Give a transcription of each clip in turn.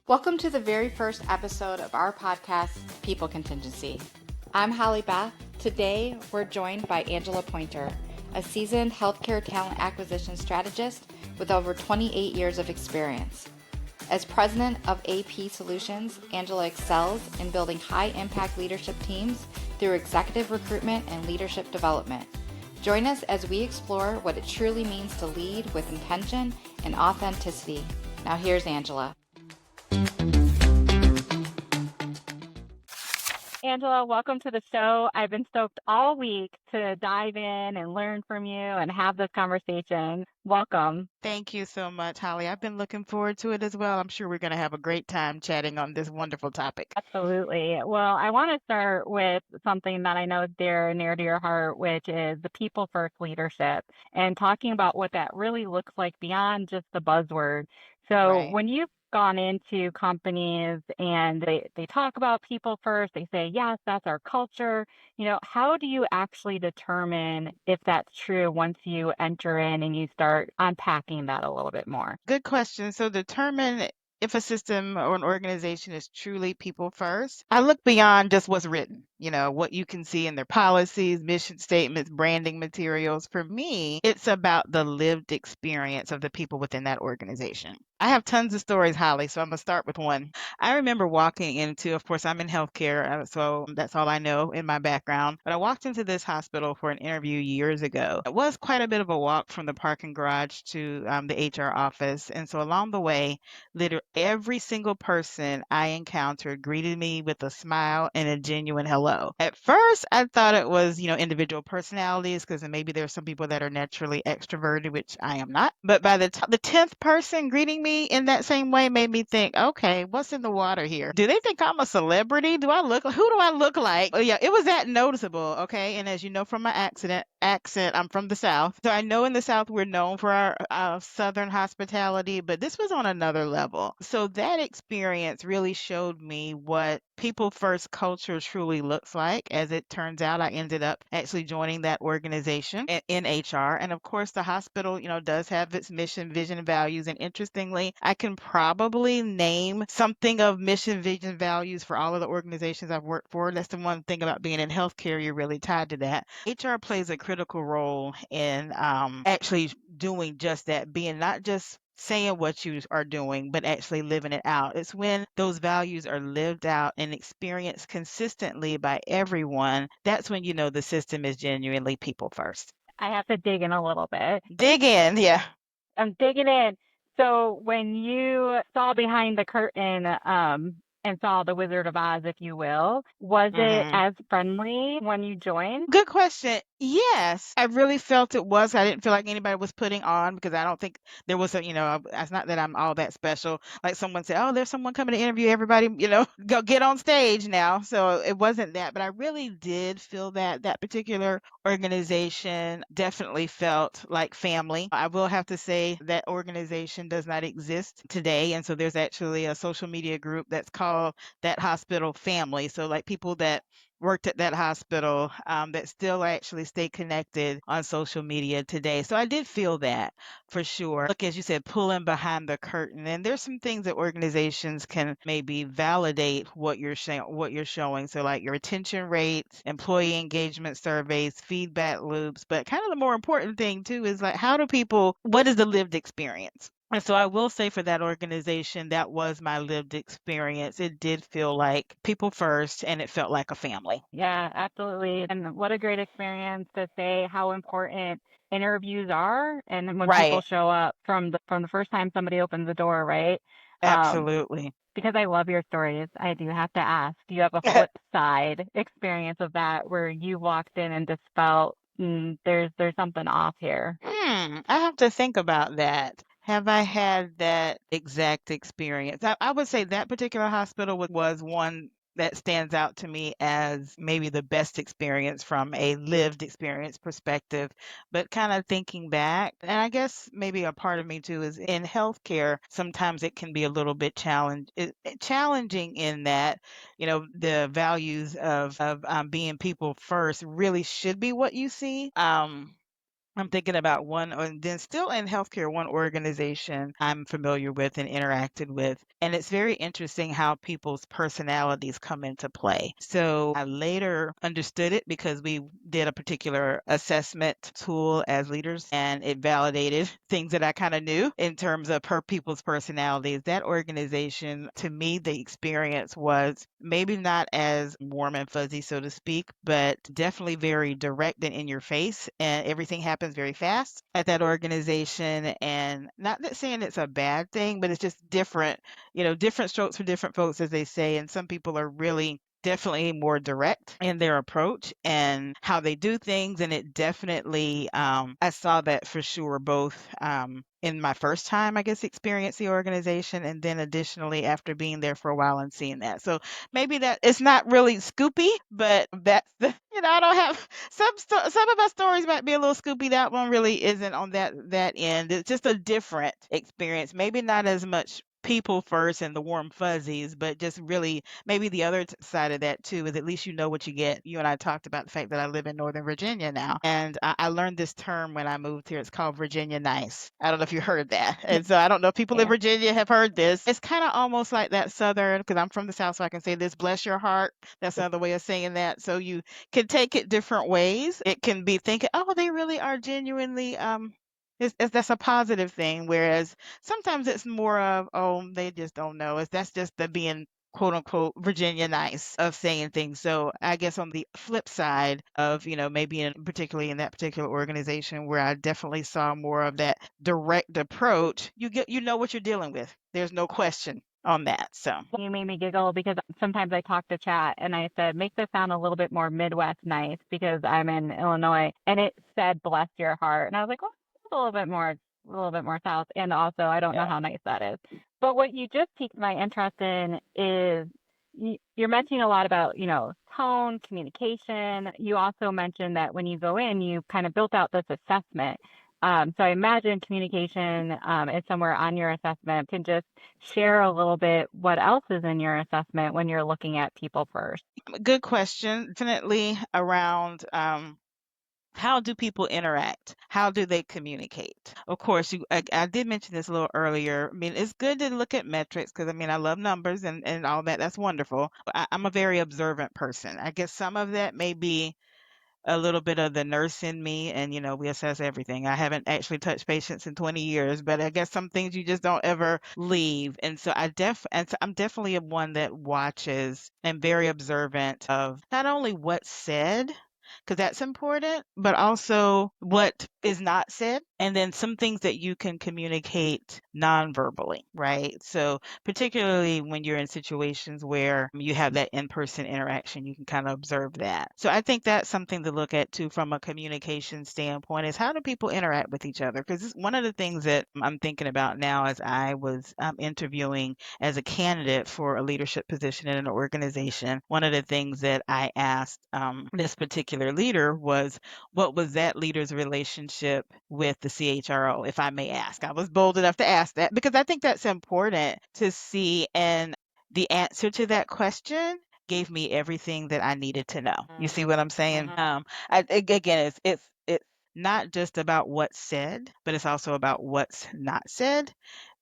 Welcome to the very first episode of our podcast, People Contingency. I'm Holly Beth. Today, we're joined by Angela Pointer, a seasoned healthcare talent acquisition strategist with over 28 years of experience. As president of AP Solutions, Angela excels in building high-impact leadership teams through executive recruitment and leadership development. Join us as we explore what it truly means to lead with intention and authenticity. Now here's Angela. Angela, welcome to the show. I've been stoked all week to dive in and learn from you and have this conversation. Welcome. Thank you so much, Holly. I've been looking forward to it as well. I'm sure we're going to have a great time chatting on this wonderful topic. Absolutely. Well, I want to start with something that I know is dear and near to your heart, which is the people first leadership and talking about what that really looks like beyond just the buzzword. So Right. when you've gone into companies and they talk about people first, they say, yes, that's our culture. How do you actually determine if that's true once you enter in and you start unpacking that a little bit more? Good question. So determine if a system or an organization is truly people first. I look beyond just what's written, what you can see in their policies, mission statements, branding materials. For me, it's about the lived experience of the people within that organization. I have tons of stories, Holly, so I'm going to start with one. I remember walking into, of course, I'm in healthcare, so that's all I know in my background. But I walked into this hospital for an interview years ago. It was quite a bit of a walk from the parking garage to the HR office. And so along the way, literally every single person I encountered greeted me with a smile and a genuine hello. At first, I thought it was, individual personalities, because maybe there's some people that are naturally extroverted, which I am not. But by the 10th person greeting me in that same way made me think, okay, what's in the water here? Do they think I'm a celebrity? Who do I look like? Oh, yeah, it was that noticeable, okay? And as you know from my accent, I'm from the South. So I know in the South we're known for our Southern hospitality, but this was on another level. So that experience really showed me what people first culture truly looks like. As it turns out, I ended up actually joining that organization in HR. And of course, the hospital, does have its mission, vision, and values. And interestingly, I can probably name something of mission, vision, values for all of the organizations I've worked for. That's the one thing about being in healthcare, you're really tied to that. HR plays a critical role in actually doing just that, being not just saying what you are doing, but actually living it out. It's when those values are lived out and experienced consistently by everyone, that's when you know the system is genuinely people first. I have to dig in a little bit. Dig in, yeah. I'm digging in. So when you saw behind the curtain, and saw the Wizard of Oz, if you will, was it hmm as friendly when you joined? Good question. Yes, I really felt it was. I didn't feel like anybody was putting on, because I don't think there was it's not that I'm all that special. Like someone said, oh, there's someone coming to interview everybody, go get on stage now. So it wasn't that, but I really did feel that particular organization definitely felt like family. I will have to say that organization does not exist today. And so there's actually a social media group that's called That Hospital Family. So like people that worked at that hospital that still actually stay connected on social media today. So I did feel that for sure. Look, as you said, pulling behind the curtain, and there's some things that organizations can maybe validate what you're showing. So like your retention rates, employee engagement surveys, feedback loops. But kind of the more important thing too is like, what is the lived experience? And so I will say for that organization, that was my lived experience. It did feel like people first, and it felt like a family. Yeah, absolutely. And what a great experience to say how important interviews are and then when people Right. show up from the first time somebody opens the door, right? Um, Absolutely. because I love your stories, I do have to ask, do you have a flip side experience of that where you walked in and just felt there's something off here? I have to think about that. Have I had that exact experience? I would say that particular hospital was one that stands out to me as maybe the best experience from a lived experience perspective. But kind of thinking back, and I guess maybe a part of me too is in healthcare, sometimes it can be a little bit challenging in that, the values of being people first really should be what you see. I'm thinking about one, and then still in healthcare, one organization I'm familiar with and interacted with. And it's very interesting how people's personalities come into play. So I later understood it because we did a particular assessment tool as leaders, and it validated things that I kind of knew in terms of per people's personalities. That organization, to me, the experience was maybe not as warm and fuzzy, so to speak, but definitely very direct and in your face. And everything happens very fast at that organization. And not that saying it's a bad thing, but it's just different, different strokes for different folks, as they say. And some people are really definitely more direct in their approach and how they do things. And it definitely, I saw that for sure, both in my first time, I guess, experience the organization, and then additionally after being there for a while and seeing that. So maybe that it's not really scoopy, but that's the, I don't have some of my stories might be a little scoopy. That one really isn't on that end. It's just a different experience. Maybe not as much people first and the warm fuzzies, but just really maybe the other side of that too is at least you know what you get. You and I talked about the fact that I live in Northern Virginia now, and I learned this term when I moved here. It's called Virginia nice. I don't know if you heard that, and so I don't know if people in Yeah. Virginia have heard this. It's kind of almost like that Southern, because I'm from the South, so I can say this: bless your heart. That's another way of saying that. So you can take it different ways. It can be thinking, oh, they really are genuinely that's a positive thing. Whereas sometimes it's more of, oh, they just don't know. That's just the being quote unquote Virginia nice of saying things. So I guess on the flip side of, maybe particularly in that particular organization where I definitely saw more of that direct approach, you know what you're dealing with. There's no question on that. So You made me giggle because sometimes I talk to chat and I said, make this sound a little bit more Midwest nice because I'm in Illinois and it said, bless your heart. And I was like, well, it's a little bit more south. And also, I don't know yeah. how nice that is. But what you just piqued my interest in is you're mentioning a lot about, tone, communication. You also mentioned that when you go in, you kind of built out this assessment. So I imagine communication is somewhere on your assessment. Can just share a little bit what else is in your assessment when you're looking at people first. Good question. Definitely around how do people interact? How do they communicate? Of course, I did mention this a little earlier. I mean, it's good to look at metrics because I mean, I love numbers and all that. That's wonderful. But I'm a very observant person. I guess some of that may be a little bit of the nurse in me, and we assess everything. I haven't actually touched patients in 20 years, but I guess some things you just don't ever leave. And so I'm definitely a one that watches and very observant of not only what's said, because that's important, but also what is not said. And then some things that you can communicate non-verbally, right? So particularly when you're in situations where you have that in-person interaction, you can kind of observe that. So I think that's something to look at too from a communication standpoint is how do people interact with each other? Because one of the things that I'm thinking about now as I was interviewing as a candidate for a leadership position in an organization, one of the things that I asked this particular leader was, what was that leader's relationship with the CHRO, if I may ask? I was bold enough to ask that because I think that's important to see. And the answer to that question gave me everything that I needed to know. You see what I'm saying? Again, it's not just about what's said, but it's also about what's not said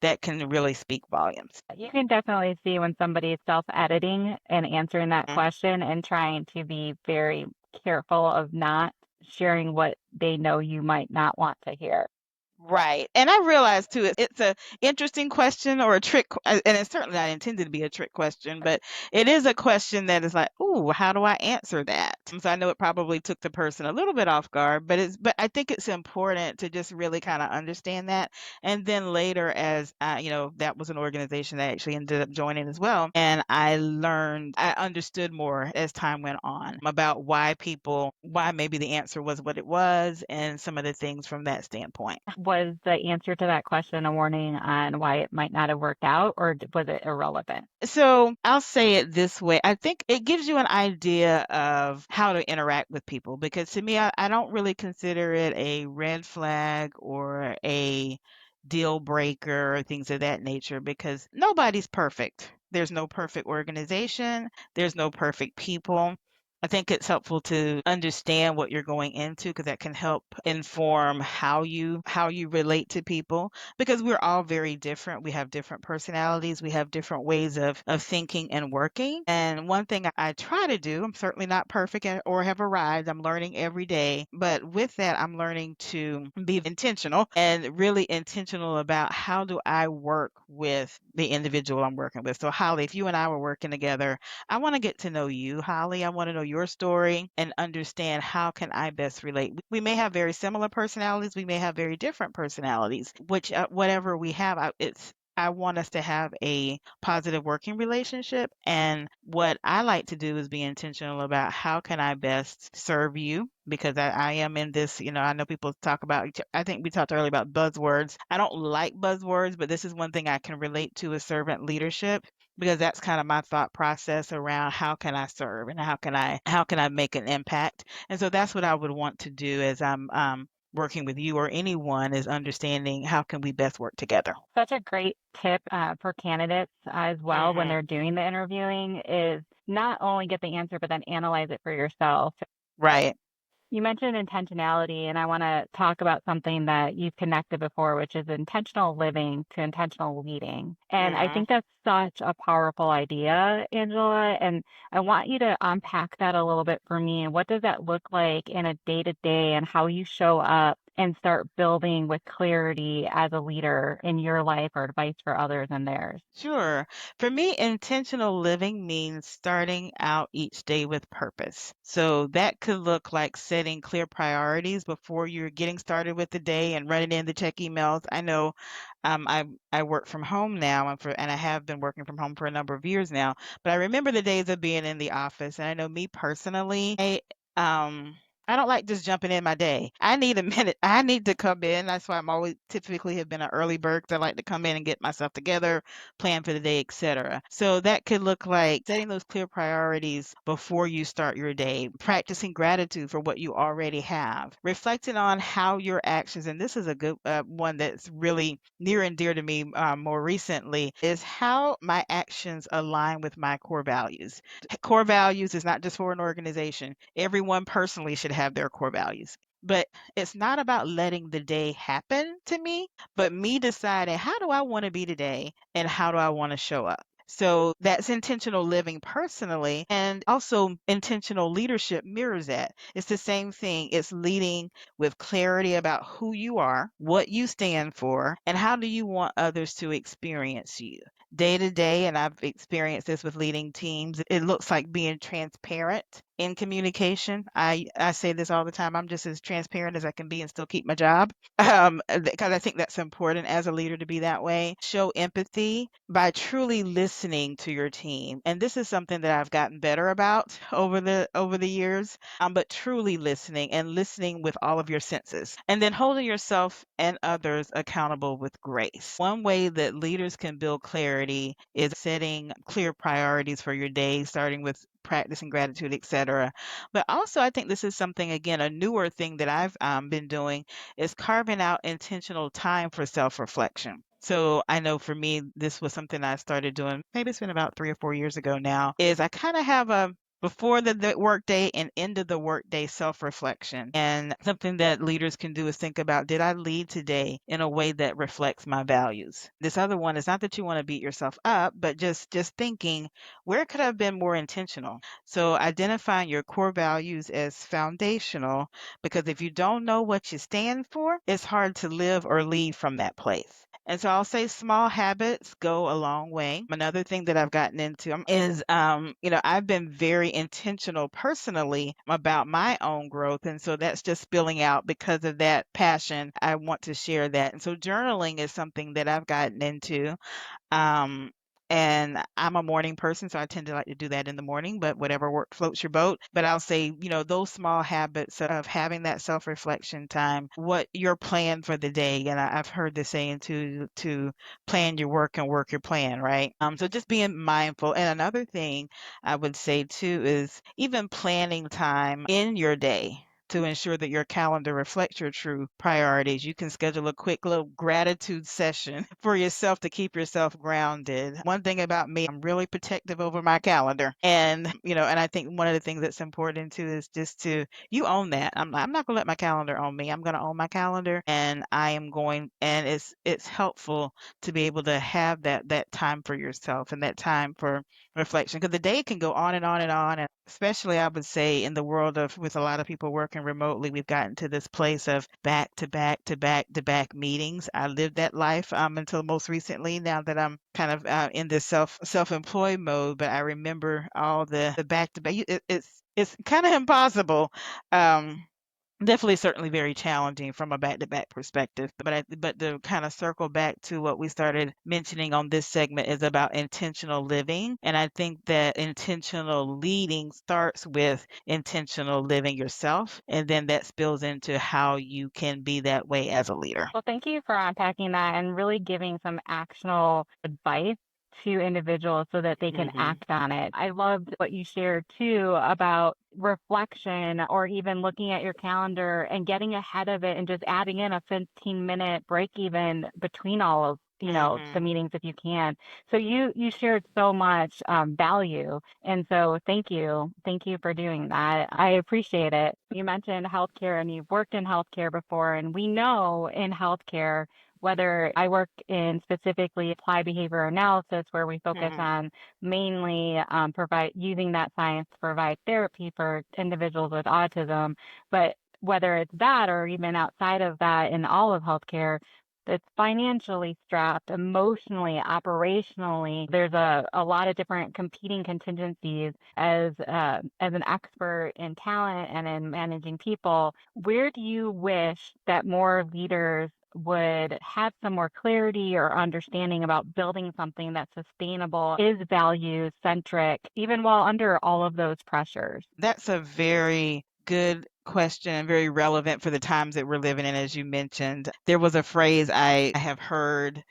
that can really speak volumes. You can definitely see when somebody is self-editing and answering that Mhm. question and trying to be very careful of not sharing what they know you might not want to hear. Right. And I realize too, it's a interesting question or a and it's certainly not intended to be a trick question, but it is a question that is like, ooh, how do I answer that? So I know it probably took the person a little bit off guard, but I think it's important to just really kind of understand that. And then later, as that was an organization that I actually ended up joining as well. And I understood more as time went on about why maybe the answer was what it was and some of the things from that standpoint. Was the answer to that question a warning on why it might not have worked out, or was it irrelevant? So I'll say it this way. I think it gives you an idea of how to interact with people because to me, I don't really consider it a red flag or a deal breaker or things of that nature because nobody's perfect. There's no perfect organization, there's no perfect people. I think it's helpful to understand what you're going into because that can help inform how you relate to people because we're all very different. We have different personalities, we have different ways of thinking and working. And one thing I try to do, I'm certainly not perfect or have arrived. I'm learning every day, but with that I'm learning to be intentional and really intentional about how do I work with the individual I'm working with. So Holly, if you and I were working together, I want to get to know you, Holly. I want to know your story and understand how can I best relate. We may have very similar personalities, we may have very different personalities, which whatever we have, I want us to have a positive working relationship. And what I like to do is be intentional about how can I best serve you because I am in this, I know people talk about, I think we talked earlier about buzzwords. I don't like buzzwords, but this is one thing I can relate to is servant leadership because that's kind of my thought process around how can I serve and how can I make an impact. And so that's what I would want to do as I'm working with you or anyone is understanding how can we best work together. Such a great tip for candidates as well when Hmm. they're doing the interviewing is not only get the answer, but then analyze it for yourself. Right. You mentioned intentionality, and I want to talk about something that you've connected before, which is intentional living to intentional leading. And I Hmm. think that's such a powerful idea, Angela. And I want you to unpack that a little bit for me. And what does that look like in a day to day and how you show up and start building with clarity as a leader in your life or advice for others and theirs? Sure. For me, intentional living means starting out each day with purpose. So that could look like setting clear priorities before you're getting started with the day and running in to check emails. I know I work from home now and I have been working from home for a number of years now, but I remember the days of being in the office. And I know me personally, um I don't like just jumping in my day. I need a minute. I need to come in. That's why I'm always typically have been an early bird 'cause I like to come in and get myself together, plan for the day, etc. So that could look like setting those clear priorities before you start your day, practicing gratitude for what you already have, reflecting on how your actions, and this is a good one that's really near and dear to me more recently, is how my actions align with my core values. Core values is not just for an organization. Everyone personally should have their core values. But it's not about letting the day happen to me, but me deciding how do I want to be today and how do I want to show up. So that's intentional living personally, and also intentional leadership mirrors that. It's the same thing. It's leading with clarity about who you are, what you stand for, and how do you want others to experience you day to day. And I've experienced this with leading teams. It looks like being transparent in communication. I say this all the time. I'm just as transparent as I can be and still keep my job. Because I think that's important as a leader to be that way. Show empathy by truly listening to your team. And this is something that I've gotten better about over the years. But truly listening and listening with all of your senses. And then holding yourself and others accountable with grace. One way that leaders can build clarity is setting clear priorities for your day, starting with practicing gratitude, etc. But also, I think this is something, again, a newer thing that I've been doing is carving out intentional time for self reflection. So I know for me, this was something I started doing, maybe it's been about 3 or 4 years ago now, is I kind of have a before the workday and end of the workday self-reflection. And something that leaders can do is think about, did I lead today in a way that reflects my values? This other one is not that you want to beat yourself up, but just thinking, where could I have been more intentional? So identifying your core values as foundational, because if you don't know what you stand for, it's hard to live or lead from that place. And so I'll say small habits go a long way. Another thing that I've gotten into is, I've been very intentional personally about my own growth. And so that's just spilling out because of that passion. I want to share that. And so journaling is something that I've gotten into. Um, and I'm a morning person, so I tend to like to do that in the morning, but whatever work floats your boat. But I'll say, those small habits of having that self-reflection time, what your plan for the day. And I've heard the saying to plan your work and work your plan, right? So just being mindful. And another thing I would say too is even planning time in your day to ensure that your calendar reflects your true priorities. You can schedule a quick little gratitude session for yourself to keep yourself grounded. One thing about me, I'm really protective over my calendar. And I think one of the things that's important too is just to, you own that. I'm not going to let my calendar own me. I'm going to own my calendar, and I am going, and it's helpful to be able to have that time for yourself and that time for reflection, because the day can go on and on and on. And especially, I would say, in the world of, with a lot of people working remotely, we've gotten to this place of back to back to back to back meetings. I lived that life until most recently, now that I'm kind of in this self-employed mode. But I remember all the back to back. It's kind of impossible. um Definitely, certainly very challenging from a back-to-back perspective. But to kind of circle back to what we started mentioning on this segment is about intentional living. And I think that intentional leading starts with intentional living yourself, and then that spills into how you can be that way as a leader. Well, thank you for unpacking that and really giving some actionable advice to individuals so that they can Hmm. act on it. I loved what you shared too about reflection or even looking at your calendar and getting ahead of it and just adding in a 15-minute break even between all of the Hmm. meetings if you can. So you shared so much value, and so thank you for doing that. I appreciate it. You mentioned healthcare and you've worked in healthcare before, and we know in healthcare, whether I work in specifically applied behavior analysis, where we focus Hmm. on mainly provide using that science to provide therapy for individuals with autism, but whether it's that or even outside of that in all of healthcare, that's financially strapped, emotionally, operationally. There's a lot of different competing contingencies. As an expert in talent and in managing people, where do you wish that more leaders would have some more clarity or understanding about building something that's sustainable, is value centric, even while under all of those pressures? That's a very good question and very relevant for the times that we're living in. As you mentioned, there was a phrase I have heard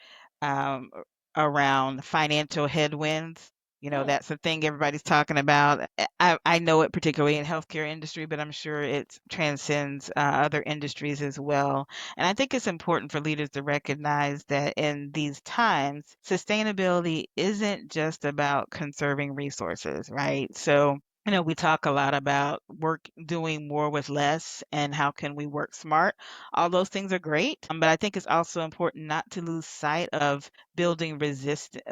um, around financial headwinds. That's the thing everybody's talking about. I know it particularly in healthcare industry, but I'm sure it transcends other industries as well. And I think it's important for leaders to recognize that in these times, sustainability isn't just about conserving resources, right? So we talk a lot about doing more with less, and how can we work smart. All those things are great, but I think it's also important not to lose sight of building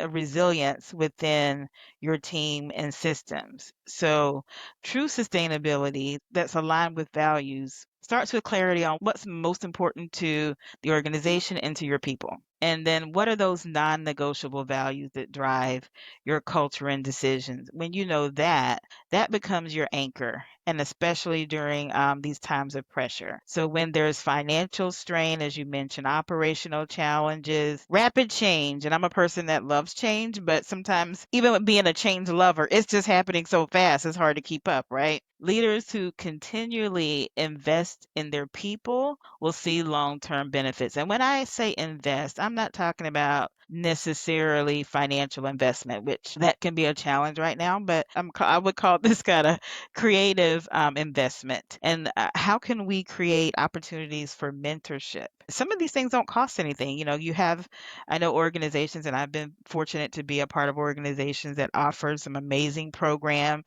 resilience within your team and systems. So, true sustainability that's aligned with values starts with clarity on what's most important to the organization and to your people. And then what are those non-negotiable values that drive your culture and decisions? When you know that, that becomes your anchor, and especially during these times of pressure. So when there's financial strain, as you mentioned, operational challenges, rapid change, and I'm a person that loves change, but sometimes even with being a change lover, it's just happening so fast, it's hard to keep up, right? Leaders who continually invest in their people will see long-term benefits. And when I say invest, I'm not talking about necessarily financial investment, which that can be a challenge right now, but I would call this kind of creative investment. And how can we create opportunities for mentorship? Some of these things don't cost anything. I know organizations, and I've been fortunate to be a part of organizations that offer some amazing programming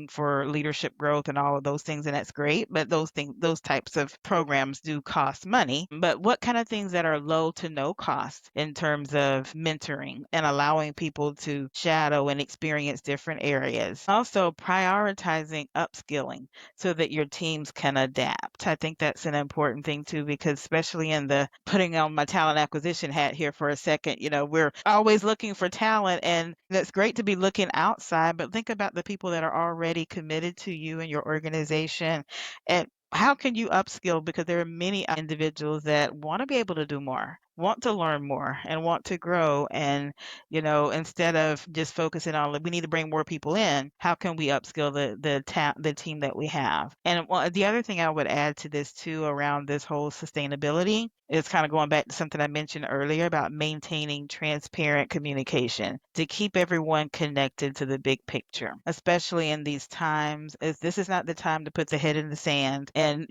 for leadership growth and all of those things, and that's great. But those types of programs do cost money. But what kind of things that are low to no cost in terms of mentoring and allowing people to shadow and experience different areas? Also, prioritizing upskilling so that your teams can adapt. I think that's an important thing too, because especially in the putting on my talent acquisition hat here for a second, we're always looking for talent, and that's great to be looking outside, but think about the people that are already committed to you and your organization, and how can you upskill? Because there are many individuals that want to be able to do more, want to learn more and want to grow. And, instead of just focusing on, like, we need to bring more people in, how can we upskill the team that we have? And the other thing I would add to this too around this whole sustainability is kind of going back to something I mentioned earlier about maintaining transparent communication to keep everyone connected to the big picture, especially in these times. As this is not the time to put the head in the sand and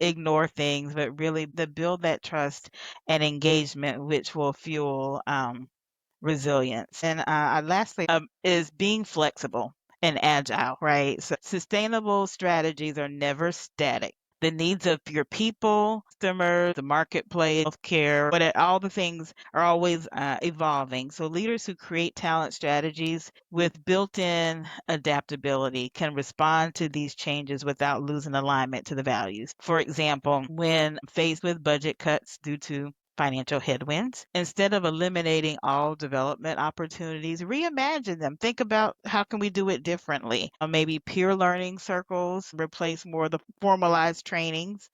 ignore things, but really to build that trust and engagement, which will fuel resilience. And lastly, is being flexible and agile, right? So sustainable strategies are never static. The needs of your people, customers, the marketplace, healthcare, all the things are always evolving. So leaders who create talent strategies with built-in adaptability can respond to these changes without losing alignment to the values. For example, when faced with budget cuts due to financial headwinds. Instead of eliminating all development opportunities, reimagine them. Think about how can we do it differently. Maybe peer learning circles replace more of the formalized trainings.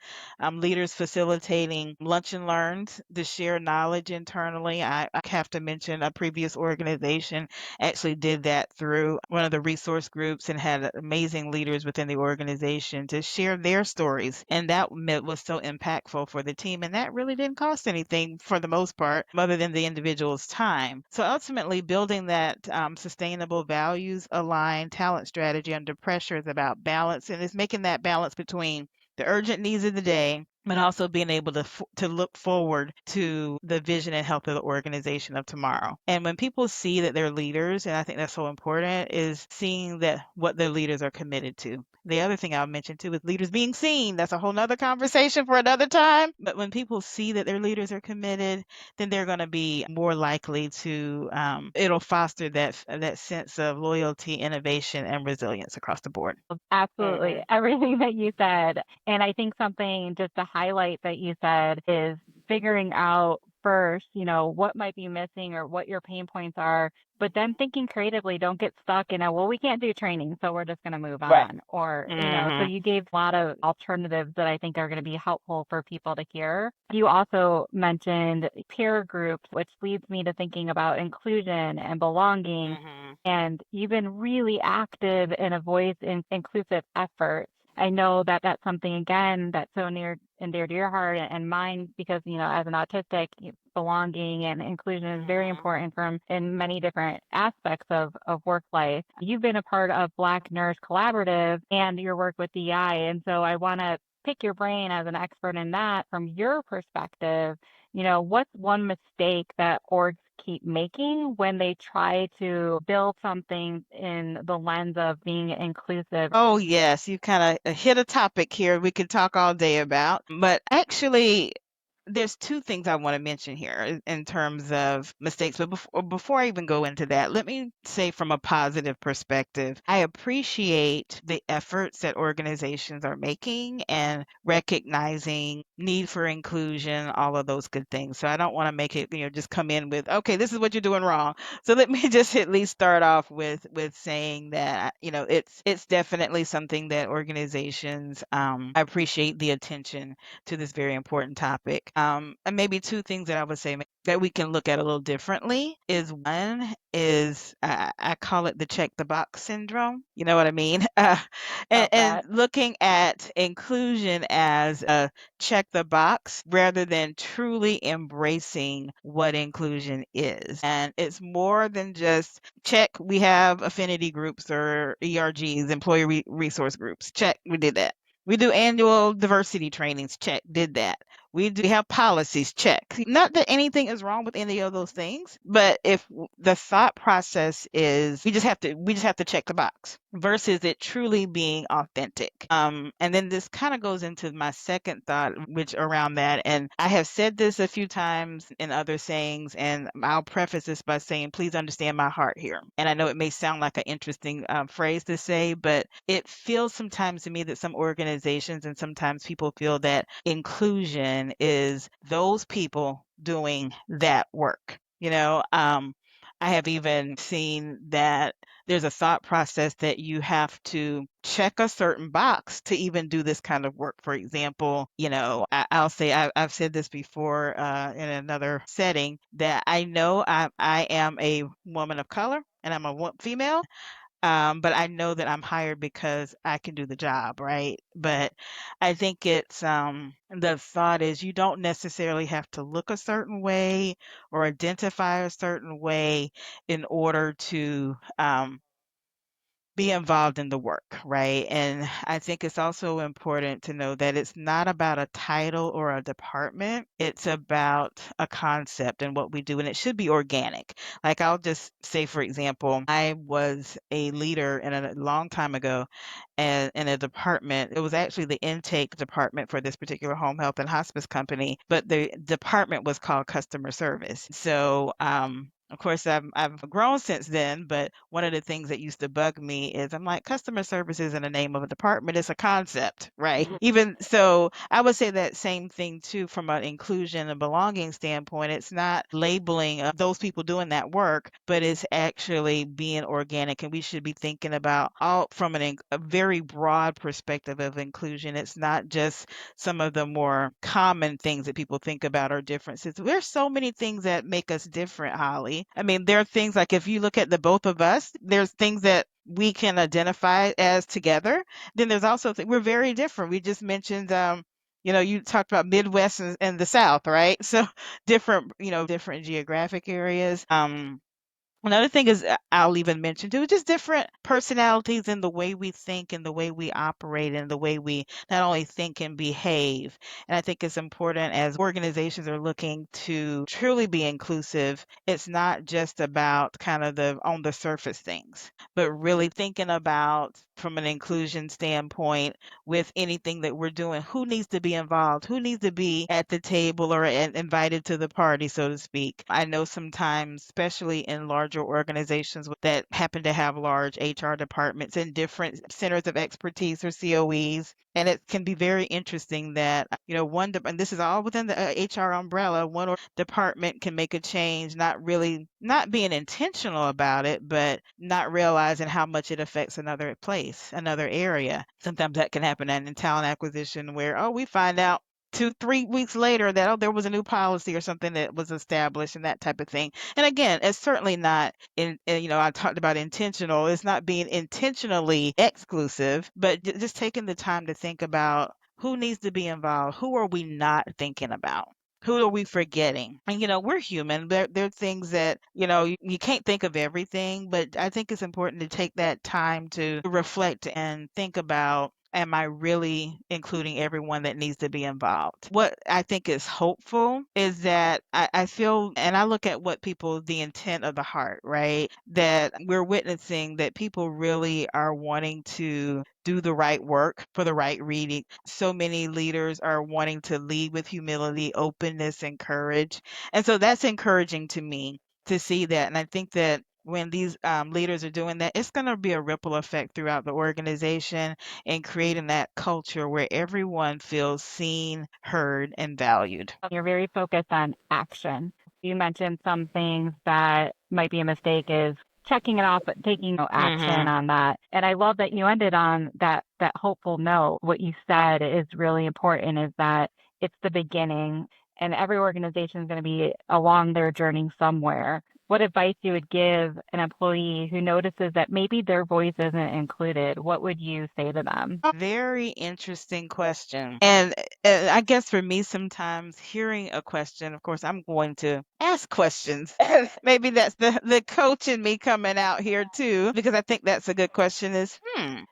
Leaders facilitating lunch and learns to share knowledge internally. I have to mention a previous organization actually did that through one of the resource groups and had amazing leaders within the organization to share their stories. And that was so impactful for the team. And that really didn't cost anything for the most part, other than the individual's time. So ultimately, building that sustainable values aligned talent strategy under pressure is about balance, and it's making that balance between the urgent needs of the day, but also being able to look forward to the vision and health of the organization of tomorrow. And when people see that they're leaders, and I think that's so important, is seeing that what their leaders are committed to. The other thing I'll mention too is leaders being seen. That's a whole nother conversation for another time. But when people see that their leaders are committed, then they're going to be more likely to. It'll foster that sense of loyalty, innovation, and resilience across the board. Absolutely. Everything that you said. And I think something just to highlight that you said is figuring out first, what might be missing or what your pain points are, but then thinking creatively. Don't get stuck in well, we can't do training, so we're just going to move Right. on. Or, so Mhm. you gave a lot of alternatives that I think are going to be helpful for people to hear. You also mentioned peer groups, which leads me to thinking about inclusion and belonging. Mhm. And you've been really active in a voice in inclusive effort. I know that that's something, again, that's so near and dear to your heart and mine because, as an autistic, belonging and inclusion is very Mhm. important in many different aspects of work life. You've been a part of Black Nurse Collaborative and your work with DI. And so I want to pick your brain as an expert in that from your perspective. What's one mistake that orgs keep making when they try to build something in the lens of being inclusive? Oh, yes, you kind of hit a topic here we could talk all day about. But actually, there's two things I want to mention here in terms of mistakes. But before I even go into that, let me say from a positive perspective, I appreciate the efforts that organizations are making and recognizing need for inclusion, all of those good things. So I don't want to make it, just come in with, okay, this is what you're doing wrong. So let me just at least start off with saying that, it's definitely something that organizations, I appreciate the attention to this very important topic. And maybe two things that I would say that we can look at a little differently is one is I call it the check the box syndrome. You know what I mean? And, Love and that. looking at inclusion as a check the box rather than truly embracing what inclusion is. And it's more than just check, we have affinity groups or ERGs, employee resource groups. Check, we did that. We do annual diversity trainings. Check, did that. We have policies. Check. Not that anything is wrong with any of those things, but if the thought process is we just have to check the box versus it truly being authentic. And then this kind of goes into my second thought, which around that, and I have said this a few times in other sayings, and I'll preface this by saying, please understand my heart here. And I know it may sound like an interesting phrase to say, but it feels sometimes to me that some organizations and sometimes people feel that inclusion is those people doing that work. I have even seen that there's a thought process that you have to check a certain box to even do this kind of work. For example, I'll say I've said this before in another setting that I know I am a woman of color and I'm a female. But I know that I'm hired because I can do the job, right? But I think it's the thought is you don't necessarily have to look a certain way or identify a certain way in order to be involved in the work, right? And I think it's also important to know that it's not about a title or a department. It's about a concept and what we do, and it should be organic. Like I'll just say, for example, I was a leader in a long time ago and in a department. It was actually the intake department for this particular home health and hospice company, but the department was called customer service. So, of course, I've grown since then, but one of the things that used to bug me is I'm like, customer service isn't a name of a department, it's a concept, right? Even so, I would say that same thing too from an inclusion and belonging standpoint. It's not labeling of those people doing that work, but it's actually being organic. And we should be thinking about all from a very broad perspective of inclusion. It's not just some of the more common things that people think about are differences. There's so many things that make us different, Holly. I mean, there are things like if you look at the both of us, there's things that we can identify as together. Then there's also we're very different. We just mentioned you talked about Midwest and the South, right? So different, different geographic areas. Another thing is I'll even mention too, just different personalities in the way we think and the way we operate and the way we not only think and behave. And I think it's important as organizations are looking to truly be inclusive, it's not just about kind of the on the surface things, but really thinking about from an inclusion standpoint with anything that we're doing, who needs to be involved, who needs to be at the table or invited to the party, so to speak. I know sometimes, especially in larger organizations that happen to have large HR departments and different centers of expertise or COEs, and it can be very interesting that, and this is all within the HR umbrella, one department can make a change, not being intentional about it, but not realizing how much it affects another place, another area. Sometimes that can happen in talent acquisition where, we find out 2-3 weeks later that there was a new policy or something that was established and that type of thing. And again, it's certainly not I talked about intentional. It's not being intentionally exclusive, but just taking the time to think about who needs to be involved, who are we not thinking about, who are we forgetting? And we're human. There are things that you can't think of everything, but I think it's important to take that time to reflect and think about, am I really including everyone that needs to be involved? What I think is hopeful is that I feel, and I look at the intent of the heart, right? That we're witnessing that people really are wanting to do the right work for the right reading. So many leaders are wanting to lead with humility, openness, and courage. And so that's encouraging to me to see that. And I think that when these leaders are doing that, it's going to be a ripple effect throughout the organization and creating that culture where everyone feels seen, heard, and valued. You're very focused on action. You mentioned some things that might be a mistake is checking it off, but taking no action on that. And I love that you ended on that hopeful note. What you said is really important is that it's the beginning and every organization is going to be along their journey somewhere. What advice you would give an employee who notices that maybe their voice isn't included? What would you say to them? Very interesting question. And I guess for me, sometimes hearing a question, of course, I'm going to ask questions. Maybe that's the coach in me coming out here too, because I think that's a good question is,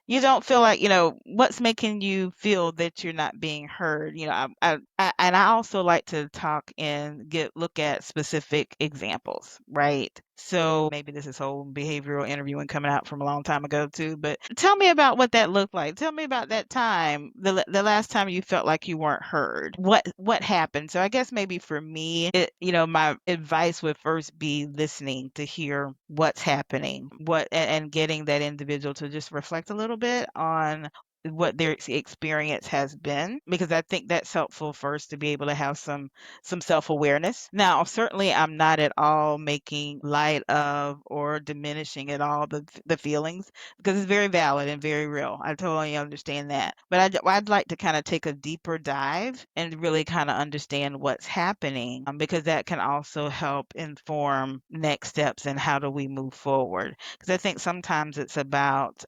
you don't feel like, what's making you feel that you're not being heard? And I also like to talk and look at specific examples, right? So maybe this is whole behavioral interviewing coming out from a long time ago too, but tell me about what that looked like. Tell me about that time, the last time you felt like you weren't heard. What happened? So I guess maybe for me, my advice would first be listening to hear what's happening, and getting that individual to just reflect a little bit on what their experience has been, because I think that's helpful first to be able to have some self-awareness. Now, certainly I'm not at all making light of or diminishing at all the feelings, because it's very valid and very real. I totally understand that. But I'd like to kind of take a deeper dive and really kind of understand what's happening, because that can also help inform next steps and how do we move forward. Because I think sometimes it's about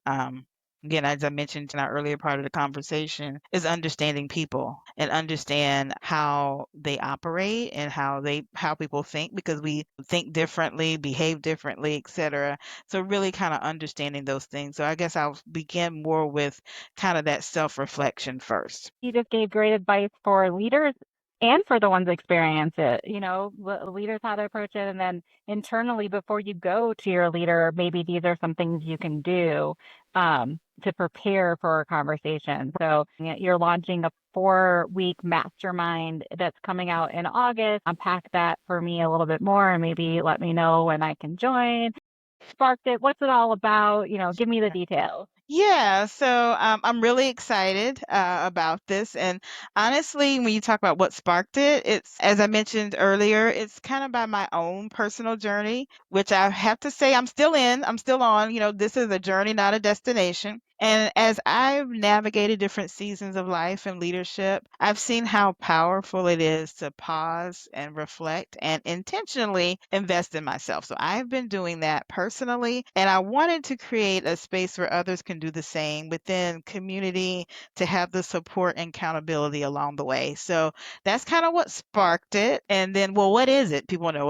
again, as I mentioned in our earlier part of the conversation, is understanding people and understand how they operate and how people think, because we think differently, behave differently, etc. So really kind of understanding those things. So I guess I'll begin more with kind of that self-reflection first. You just gave great advice for leaders and for the ones that experience it. Leaders how to approach it, and then internally before you go to your leader, maybe these are some things you can do to prepare for a conversation. So you're launching a 4-week mastermind that's coming out in August. Unpack that for me a little bit more and maybe let me know when I can join. Sparked it. What's it all about? Give me the details. Yeah, so I'm really excited about this. And honestly, when you talk about what sparked it, it's, as I mentioned earlier, it's kind of by my own personal journey, which I have to say I'm still in, I'm still on. This is a journey, not a destination. And as I've navigated different seasons of life and leadership, I've seen how powerful it is to pause and reflect and intentionally invest in myself. So I've been doing that personally, and I wanted to create a space where others can do the same within community, to have the support and accountability along the way. So that's kind of what sparked it. And then, well, what is it? People know,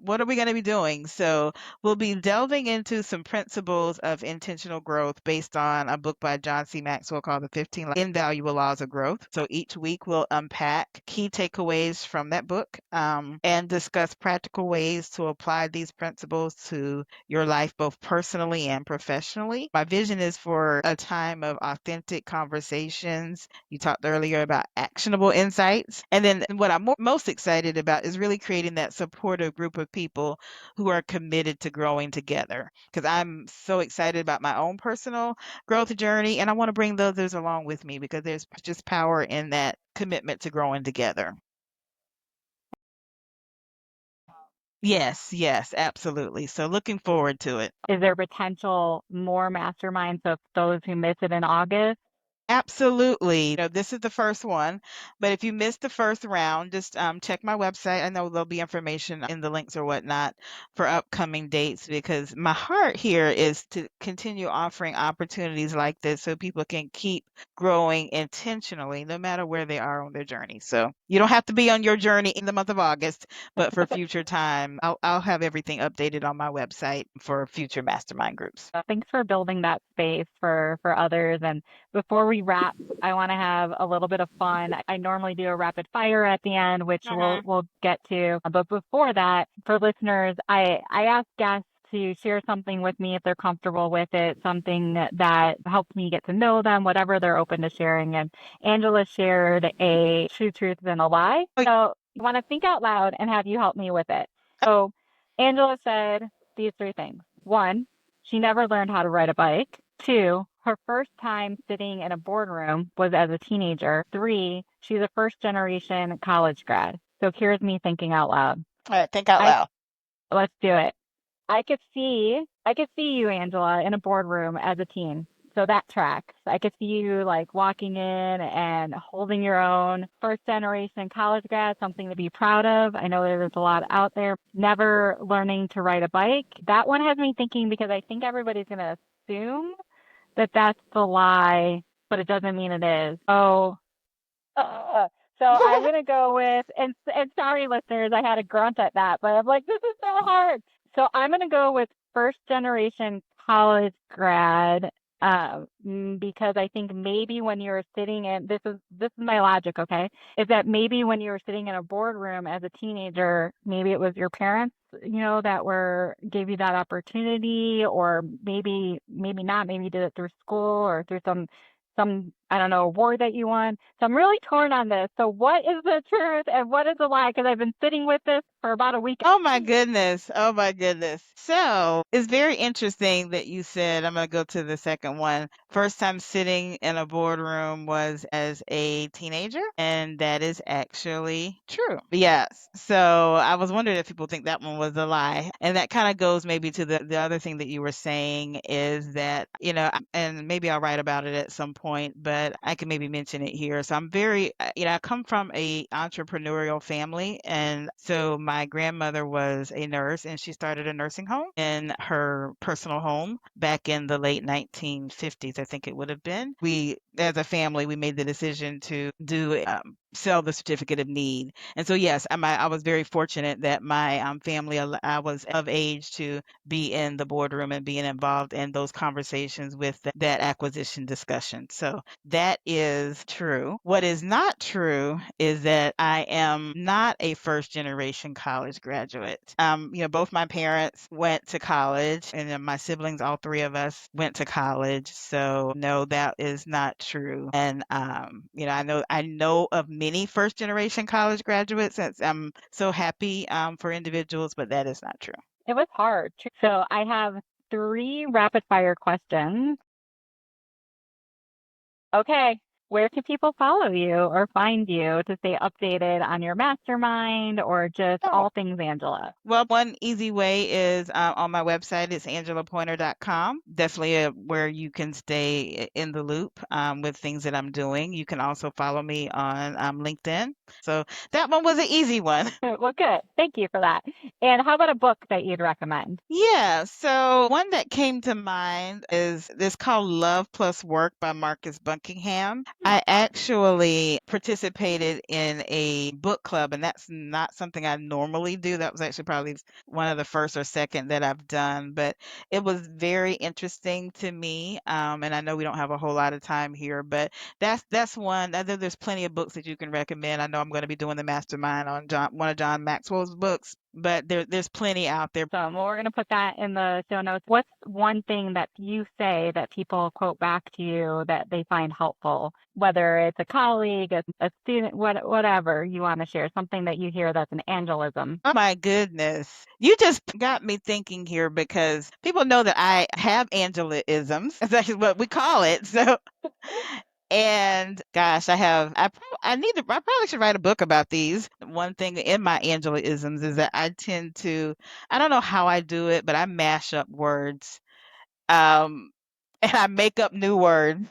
what are we going to be doing? So we'll be delving into some principles of intentional growth based on a book by John C. Maxwell called The 15 Invaluable Laws of Growth. So each week we'll unpack key takeaways from that book, and discuss practical ways to apply these principles to your life, both personally and professionally. My vision is for a time of authentic conversations. You talked earlier about actionable insights. And then what I'm most excited about is really creating that supportive group of people who are committed to growing together. Because I'm so excited about my own personal growth journey, and I want to bring the others along with me, because there's just power in that commitment to growing together. Yes, yes, absolutely. So looking forward to it. Is there potential more masterminds of those who miss it in August? Absolutely. This is the first one, but if you missed the first round, just check my website. I know there'll be information in the links or whatnot for upcoming dates, because my heart here is to continue offering opportunities like this so people can keep growing intentionally no matter where they are on their journey. So you don't have to be on your journey in the month of August, but for future time, I'll have everything updated on my website for future mastermind groups. Thanks for building that space for others. And before we wrap, I want to have a little bit of fun. I normally do a rapid fire at the end, which we'll get to. But before that, for listeners, I ask guests to share something with me if they're comfortable with it, something that helps me get to know them, whatever they're open to sharing. And Angela shared a true truth and a lie. So I want to think out loud and have you help me with it. So Angela said these 3 things. 1, she never learned how to ride a bike. 2, her first time sitting in a boardroom was as a teenager. 3, she's a first generation college grad. So here's me thinking out loud. All right, think out I loud. Let's do it. I could see you, Angela, in a boardroom as a teen. So that tracks. I could see you like walking in and holding your own. First generation college grad, something to be proud of. I know there's a lot out there. Never learning to ride a bike. That one has me thinking, because I think everybody's going to assume that that's the lie, but it doesn't mean it is. Uh, so I'm gonna go with, and sorry listeners, I had a grunt at that, but I'm like, this is so hard. So I'm gonna go with first generation college grad, because I think maybe when you were sitting in, this is my logic, okay, is that maybe when you were sitting in a boardroom as a teenager, maybe it was your parents, that gave you that opportunity, or maybe not, maybe you did it through school or through some I don't know, award that you won. So I'm really torn on this. So what is the truth and what is the lie? Because I've been sitting with this for about a week. Oh my goodness. Oh my goodness. So it's very interesting that you said, I'm going to go to the second one. First time sitting in a boardroom was as a teenager, and that is actually true. Yes. So I was wondering if people think that one was a lie. And that kind of goes maybe to the other thing that you were saying is that, and maybe I'll write about it at some point, but I can maybe mention it here. So I'm very, I come from a entrepreneurial family. And so my grandmother was a nurse and she started a nursing home in her personal home back in the late 1950s, I think it would have been. We, as a family, we made the decision to sell the certificate of need. And so, yes, I was very fortunate that my family, I was of age to be in the boardroom and being involved in those conversations with that acquisition discussion. So that is true. What is not true is that I am not a first generation college graduate. Both my parents went to college, and then my siblings, all three of us, went to college. So no, that is not true. And I know of many first generation college graduates. And I'm so happy for individuals, but that is not true. It was hard. So I have 3 rapid fire questions. Okay. Where can people follow you or find you to stay updated on your mastermind or just Oh, all things Angela? well, one easy way is on my website. It's angelapointer.com. Definitely where you can stay in the loop with things that I'm doing. You can also follow me on LinkedIn. So that one was an easy one. Well, good. Thank you for that. And how about a book that you'd recommend? Yeah, so one that came to mind is this called Love Plus Work by Marcus Buckingham. I actually participated in a book club, and that's not something I normally do. That was actually probably one of the first or second that I've done, but it was very interesting to me. And I know we don't have a whole lot of time here, but that's one. There's plenty of books that you can recommend. I know I'm going to be doing the mastermind on one of John Maxwell's books, but there's plenty out there. So, well, we're going to put that in the show notes. What's one thing that you say that people quote back to you that they find helpful, whether it's a colleague, a student, whatever you want to share, something that you hear that's an Angelism? Oh my goodness. You just got me thinking here because people know that I have Angela-isms. That's actually what we call it. So, and gosh, I probably should write a book about these. One thing in my Angela-isms is that I don't know how I do it, but I mash up words. Um, and I make up new words.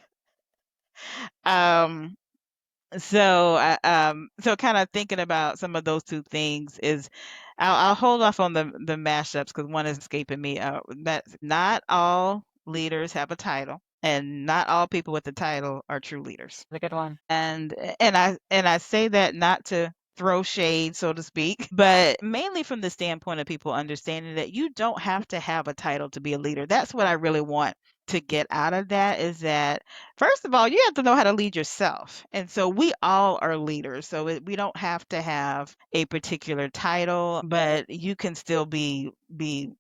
Um, so kind of thinking about some of those two things is I'll hold off on the mashups because one is escaping me. That not all leaders have a title, and not all people with the title are true leaders. It's a good one. And I say that not to throw shade, so to speak, but mainly from the standpoint of people understanding that you don't have to have a title to be a leader. That's what I really want to get out of that is that first of all, you have to know how to lead yourself. And so we all are leaders. So we don't have to have a particular title, but you can still be lead.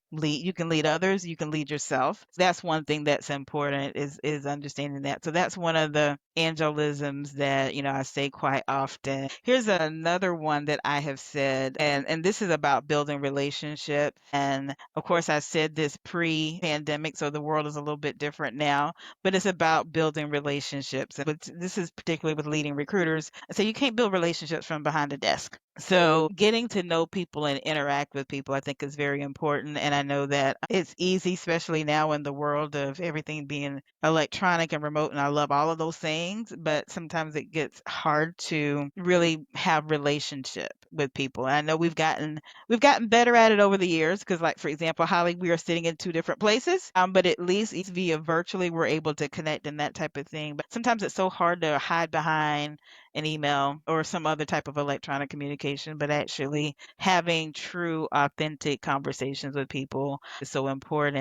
You can lead others, you can lead yourself. That's one thing that's important is understanding that. So that's one of the angelisms that, I say quite often. Here's another one that I have said, and this is about building relationships. And of course, I said this pre-pandemic, so the world is a little bit different now, but it's about building relationships. But this is particularly with leading recruiters. So you can't build relationships from behind a desk. So getting to know people and interact with people, I think is very important. And I know that it's easy, especially now in the world of everything being electronic and remote. And I love all of those things, but sometimes it gets hard to really have relationship with people. And I know we've gotten better at it over the years because, like, for example, Holly, we are sitting in two different places, but at least via virtually we're able to connect and that type of thing. But sometimes it's so hard to hide behind an email or some other type of electronic communication, but actually having true, authentic conversations with people is so important.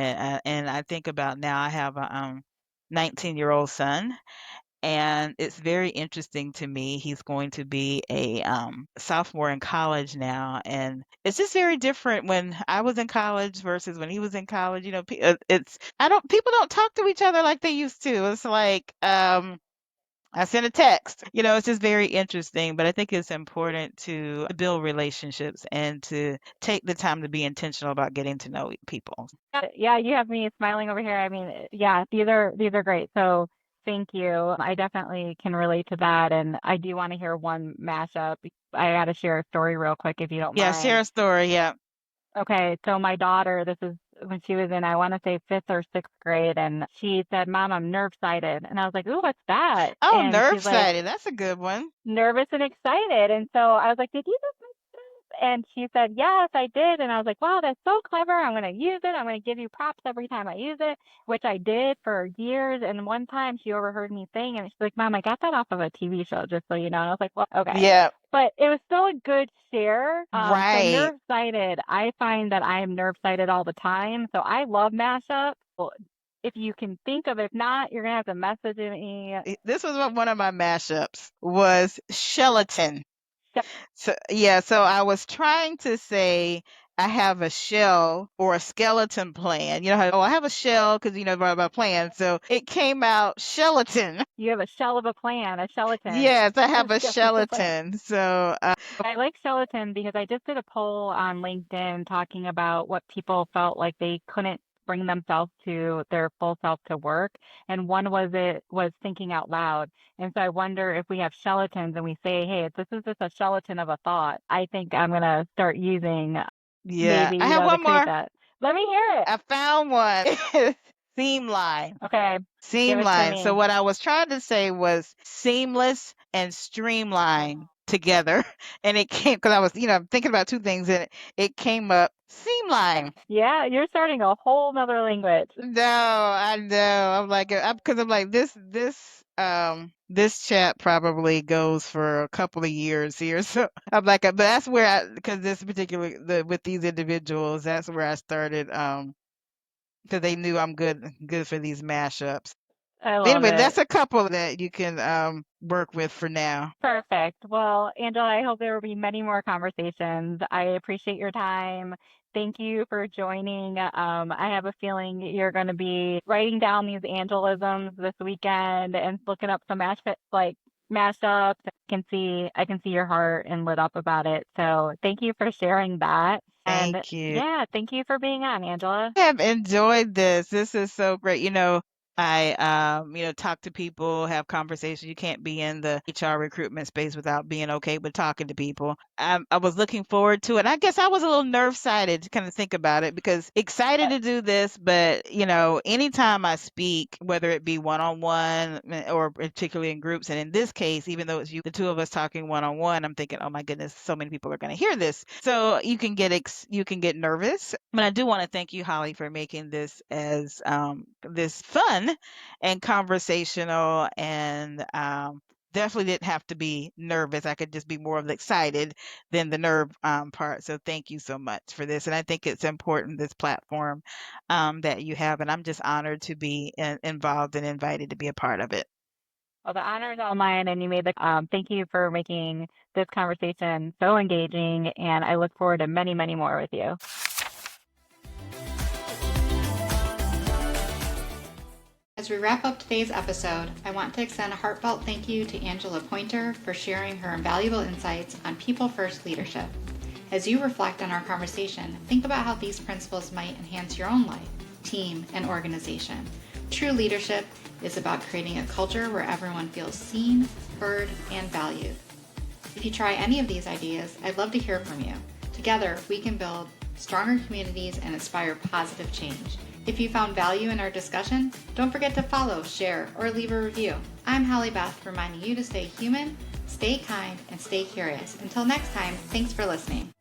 And I think about now, I have a 19-year-old son, and it's very interesting to me. He's going to be a sophomore in college now, and it's just very different when I was in college versus when he was in college. It's I don't people don't talk to each other like they used to. It's like I sent a text. It's just very interesting, but I think it's important to build relationships and to take the time to be intentional about getting to know people. Yeah, you have me smiling over here. I mean, yeah, these are great. So thank you. I definitely can relate to that, and I do want to hear one mashup. I got to share a story real quick if you don't Yeah, share mind. a story. Yeah. Okay, so my daughter, this is when she was in, I want to say fifth or sixth grade, and she said, "Mom, I'm nerve sighted," and I was like, "Ooh, what's that?" Oh, And nerve she's like, sighted. That's a good one. nervous and excited, and so I was like, "Did you just?" And she said, "Yes, I did." And I was like, "Wow, that's so clever. I'm going to use it. I'm going to give you props every time I use it," which I did for years. And one time she overheard me saying it. And she's like, "Mom, I got that off of a TV show, just so you know." And I was like, "Well, okay." Yeah. But it was still a good share. So Right. nerve sighted, I find that I am nerve sighted all the time. So I love mashup. Well, if you can think of it, if not, you're going to have to message me. This was one of my mashups was gelatin. So I was trying to say I have a shell or a skeleton plan. I have a shell because about plan. So it came out gelatin. You have a shell of a plan, a skeleton. Yes, I A have a skeleton plan. gelatin. So I like Skeleton because I just did a poll on LinkedIn talking about what people felt like they couldn't bring themselves to their full self to work. And one was thinking out loud. And so I wonder if we have skeletons and we say, hey, this is just a skeleton of a thought. I think I'm gonna start using yeah, maybe, I have to one create more. that. Let me hear it. I found one. Seam line. Okay, give Seam it to line. So me. what I was trying to say was seamless and streamline together. And it came because I was, thinking about two things and it came up seam line. Yeah, you're starting a whole nother language. No, I know. I'm like, because I'm like this chat probably goes for a couple of years here. So I'm like, but that's where because this particular with these individuals, that's where I started. Because they knew I'm good for these mashups. I love Anyway, it. that's a couple that you can work with for now. Perfect. Well, Angela, I hope there will be many more conversations. I appreciate your time. Thank you for joining. I have a feeling you're going to be writing down these Angelisms this weekend and looking up some mashups. I can see your heart and lit up about it. So thank you for sharing that. And Thank you. yeah, thank you for being on, Angela. I have enjoyed this. This is so great. I talk to people, have conversations. You can't be in the HR recruitment space without being okay with talking to people. I was looking forward to it. I guess I was a little nerve-sided to kind of think about it because excited to do this, but anytime I speak, whether it be one-on-one or particularly in groups, and in this case, even though it's the two of us talking one-on-one, I'm thinking, oh my goodness, so many people are going to hear this. So you can get nervous. But I do want to thank you, Holly, for making this as this fun and conversational and definitely didn't have to be nervous. I could just be more of the excited than the nerve part. So thank you so much for this. And I think it's important, this platform that you have. And I'm just honored to be involved and invited to be a part of it. Well, the honor is all mine, and thank you for making this conversation so engaging, and I look forward to many, many more with you. As we wrap up today's episode, I want to extend a heartfelt thank you to Angela Pointer for sharing her invaluable insights on people-first leadership. As you reflect on our conversation, think about how these principles might enhance your own life, team, and organization. True leadership is about creating a culture where everyone feels seen, heard, and valued. If you try any of these ideas, I'd love to hear from you. Together, we can build stronger communities and inspire positive change. If you found value in our discussion, don't forget to follow, share, or leave a review. I'm Holly Beth, reminding you to stay human, stay kind, and stay curious. Until next time, thanks for listening.